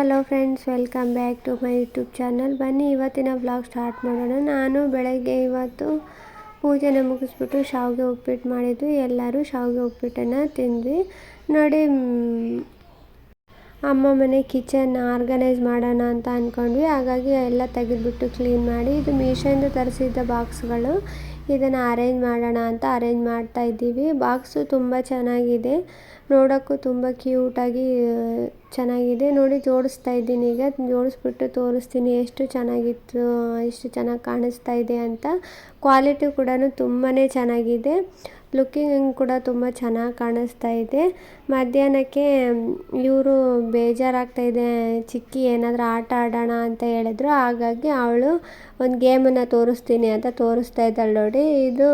Hello friends, welcome back to my YouTube channel. ಬನ್ನಿ ಇವತ್ತಿನ vlog start ಮಾಡೋಣ. ನಾನು ಬೆಳಗ್ಗೆ ಇವತ್ತು ಪೂಜೆನ ಮುಗಿಸ್ಬಿಟ್ಟು ಶಾವಿಗೆ ಉಪ್ಪಿಟ್ಟು ಮಾಡಿದ್ವಿ. ಎಲ್ಲರೂ ಶಾವಿಗೆ ಉಪ್ಪಿಟ್ಟನ್ನು ತಿಂದ್ವಿ. ನೋಡಿ, ಅಮ್ಮ ಮನೆ ಕಿಚನ್ ಆರ್ಗನೈಸ್ ಮಾಡೋಣ ಅಂತ ಅಂದ್ಕೊಂಡ್ವಿ. ಹಾಗಾಗಿ ಎಲ್ಲ ತೆಗೆದುಬಿಟ್ಟು ಕ್ಲೀನ್ ಮಾಡಿ, ಇದು ಮೀಶೋಯಿಂದ ತರಿಸಿದ್ದ ಬಾಕ್ಸ್ಗಳು, ಇದನ್ನು ಅರೇಂಜ್ ಮಾಡೋಣ ಅಂತ ಅರೇಂಜ್ ಮಾಡ್ತಾ ಇದ್ದೀವಿ. ಬಾಕ್ಸು ತುಂಬ ಚೆನ್ನಾಗಿದೆ, ನೋಡೋಕ್ಕೂ ತುಂಬ ಕ್ಯೂಟಾಗಿ ಚೆನ್ನಾಗಿದೆ. ನೋಡಿ, ಜೋಡಿಸ್ತಾ ಇದ್ದೀನಿ. ಈಗ ಜೋಡಿಸ್ಬಿಟ್ಟು ತೋರಿಸ್ತೀನಿ ಎಷ್ಟು ಚೆನ್ನಾಗಿತ್ತು, ಎಷ್ಟು ಚೆನ್ನಾಗಿ ಕಾಣಿಸ್ತಾ ಇದೆ ಅಂತ. ಕ್ವಾಲಿಟಿ ಕೂಡ ತುಂಬಾ ಚೆನ್ನಾಗಿದೆ, ಲುಕ್ಕಿಂಗ್ ಕೂಡ ತುಂಬ ಚೆನ್ನಾಗಿ ಕಾಣಿಸ್ತಾ ಇದೆ. ಮಧ್ಯಾಹ್ನಕ್ಕೆ ಇವರು ಬೇಜಾರಾಗ್ತಾಯಿದೆ, ಚಿಕ್ಕಿ ಏನಾದರೂ ಆಟ ಆಡೋಣ ಅಂತ ಹೇಳಿದ್ರು. ಹಾಗಾಗಿ ಅವಳು ಒಂದು ಗೇಮನ್ನು ತೋರಿಸ್ತೀನಿ ಅಂತ ತೋರಿಸ್ತಾ ಇದ್ದಾಳೆ. ನೋಡಿ, ಇದು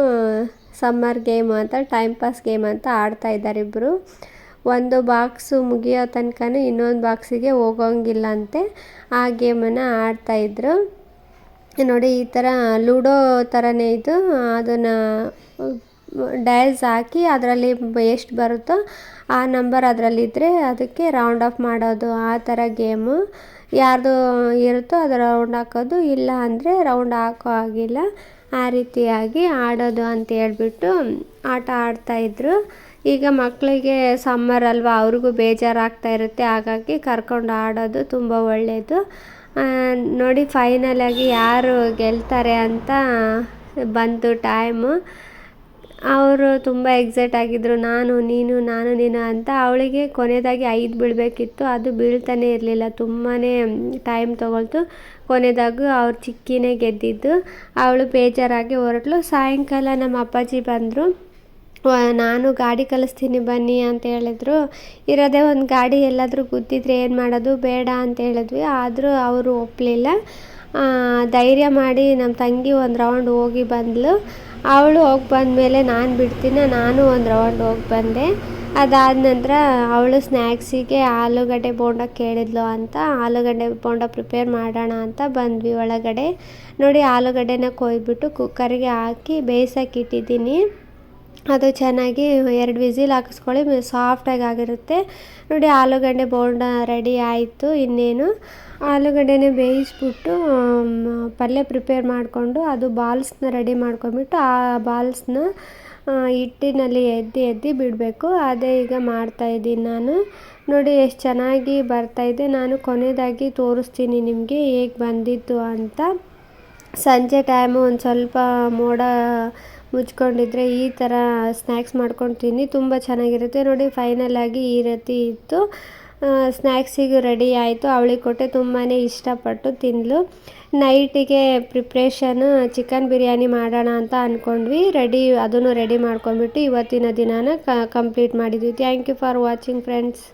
ಸಮ್ಮರ್ ಗೇಮ್ ಅಂತ, ಟೈಮ್ ಪಾಸ್ ಗೇಮ್ ಅಂತ ಆಡ್ತಾ ಇದ್ದಾರೆ ಇಬ್ಬರು. ಒಂದು ಬಾಕ್ಸು ಮುಗಿಯೋ ತನಕ ಇನ್ನೊಂದು ಬಾಕ್ಸಿಗೆ ಹೋಗೋಂಗಿಲ್ಲಂತೆ, ಆ ಗೇಮನ್ನು ಆಡ್ತಾಯಿದ್ರು. ನೋಡಿ, ಈ ಥರ ಲೂಡೋ ಥರನೇ ಇದು. ಅದನ್ನು ಡೈಸ್ ಹಾಕಿ ಅದರಲ್ಲಿ ಎಷ್ಟು ಬರುತ್ತೋ ಆ ನಂಬರ್ ಅದರಲ್ಲಿದ್ದರೆ ಅದಕ್ಕೆ ರೌಂಡ್ ಆಫ್ ಮಾಡೋದು, ಆ ಥರ ಗೇಮು. ಯಾರ್ದು ಇರುತ್ತೋ ಅದು ರೌಂಡ್ ಹಾಕೋದು, ಇಲ್ಲ ಅಂದರೆ ರೌಂಡ್ ಹಾಕೋ ಆಗಿಲ್ಲ, ಆ ರೀತಿಯಾಗಿ ಆಡೋದು ಅಂತ ಹೇಳ್ಬಿಟ್ಟು ಆಟ ಆಡ್ತಾಯಿದ್ರು. ಈಗ ಮಕ್ಕಳಿಗೆ ಸಮ್ಮರ್ ಅಲ್ವಾ, ಅವ್ರಿಗೂ ಬೇಜಾರಾಗ್ತಾ ಇರುತ್ತೆ, ಹಾಗಾಗಿ ಕರ್ಕೊಂಡು ಆಡೋದು ತುಂಬ ಒಳ್ಳೆಯದು. ನೋಡಿ, ಫೈನಲಾಗಿ ಯಾರು ಗೆಲ್ತಾರೆ ಅಂತ ಬಂತು ಟೈಮು. ಅವರು ತುಂಬ ಎಕ್ಸೈಟ್ ಆಗಿದ್ದರು, ನಾನು ನೀನು ಅಂತ. ಅವಳಿಗೆ ಕೊನೆಯದಾಗಿ 5 ಬೀಳಬೇಕಿತ್ತು, ಅದು ಬೀಳ್ತಾನೆ ಇರಲಿಲ್ಲ, ತುಂಬಾ ಟೈಮ್ ತೊಗೊಳ್ತು. ಕೊನೆಯದಾಗೂ ಅವ್ರ ಚಿಕ್ಕಿನೇ ಗೆದ್ದಿದ್ದು. ಅವಳು ಬೇಜಾರಾಗಿ ಹೊರಟ್ಲು. ಸಾಯಂಕಾಲ ನಮ್ಮ ಅಪ್ಪಾಜಿ ಬಂದರು. ನಾನು ಗಾಡಿ ಕಲಿಸ್ತೀನಿ ಬನ್ನಿ ಅಂತ ಹೇಳಿದ್ರು. ಇರೋದೇ ಒಂದು ಗಾಡಿ, ಎಲ್ಲಾದರೂ ಗುದ್ದಿದ್ರೆ ಏನು ಮಾಡೋದು, ಬೇಡ ಅಂತ ಹೇಳಿದ್ವಿ. ಆದರೂ ಅವರು ಒಪ್ಪಲಿಲ್ಲ. ಧೈರ್ಯ ಮಾಡಿ ನಮ್ಮ ತಂಗಿ ಒಂದು ರೌಂಡ್ ಹೋಗಿ ಬಂದಳು. ಅವಳು ಹೋಗಿ ಬಂದಮೇಲೆ ನಾನು ಬಿಡ್ತೀನಿ, ನಾನು ಒಂದು ರೌಂಡ್ ಹೋಗಿ ಬಂದೆ. ಅದಾದ ನಂತರ ಅವಳು ಸ್ನ್ಯಾಕ್ಸಿಗೆ ಆಲೂಗಡ್ಡೆ ಬೋಂಡ ಕೇಳಿದ್ಲು ಅಂತ ಆಲೂಗಡ್ಡೆ ಬೋಂಡ ಪ್ರಿಪೇರ್ ಮಾಡೋಣ ಅಂತ ಬಂದ್ವಿ ಒಳಗಡೆ. ನೋಡಿ, ಆಲೂಗಡ್ಡೆನ ಕೊಯ್ದುಬಿಟ್ಟು ಕುಕ್ಕರಿಗೆ ಹಾಕಿ ಬೇಯಿಸೋಕೆ ಇಟ್ಟಿದ್ದೀನಿ. ಅದು ಚೆನ್ನಾಗಿ 2 ವಿಸಿಲ್ ಹಾಕಿಸ್ಕೊಳ್ಳಿ, ಸಾಫ್ಟಾಗಿ ಆಗಿರುತ್ತೆ. ನೋಡಿ, ಆಲೂಗಡ್ಡೆ ಬೋಂಡ ರೆಡಿ ಆಯಿತು. ಇನ್ನೇನು ಆಲೂಗಡ್ಡೆನೇ ಬೇಯಿಸ್ಬಿಟ್ಟು ಪಲ್ಯ ಪ್ರಿಪೇರ್ ಮಾಡಿಕೊಂಡು ಅದು ಬಾಲ್ಸ್ನ ರೆಡಿ ಮಾಡ್ಕೊಂಬಿಟ್ಟು ಆ ಬಾಲ್ಸ್ನ ಹಿಟ್ಟಿನಲ್ಲಿ ಎತ್ತಿ ಬಿಡಬೇಕು. ಅದೇ ಈಗ ಮಾಡ್ತಾಯಿದ್ದೀನಿ ನಾನು. ನೋಡಿ, ಎಷ್ಟು ಚೆನ್ನಾಗಿ ಬರ್ತಾಯಿದೆ. ನಾನು ಕೊನೆಯದಾಗಿ ತೋರಿಸ್ತೀನಿ ನಿಮಗೆ ಹೇಗೆ ಬಂದಿತ್ತು ಅಂತ. ಸಂಜೆ ಟೈಮು ಒಂದು ಸ್ವಲ್ಪ ಮೋಡ ಮುಚ್ಕೊಂಡಿದ್ರೆ ಈ ಥರ ಸ್ನ್ಯಾಕ್ಸ್ ಮಾಡ್ಕೊಂಡು ತಿನ್ನಿ, ತುಂಬ ಚೆನ್ನಾಗಿರುತ್ತೆ. ನೋಡಿ, ಫೈನಲಾಗಿ ಈ ರೀತಿ ಇತ್ತು. ಸ್ನ್ಯಾಕ್ಸಿಗೂ ರೆಡಿ ಆಯಿತು. ಅವಳಿಗೆ ಕೊಟ್ಟೆ, ತುಂಬಾ ಇಷ್ಟಪಟ್ಟು ತಿಂದಳು. ನೈಟಿಗೆ ಪ್ರಿಪ್ರೇಷನ್ ಚಿಕನ್ ಬಿರಿಯಾನಿ ಮಾಡೋಣ ಅಂತ ಅಂದ್ಕೊಂಡ್ವಿ. ಅದನ್ನು ರೆಡಿ ಮಾಡ್ಕೊಂಡ್ಬಿಟ್ಟು ಇವತ್ತಿನ ದಿನಾನ ಕಂಪ್ಲೀಟ್ ಮಾಡಿದ್ವಿ. Thank you for watching friends.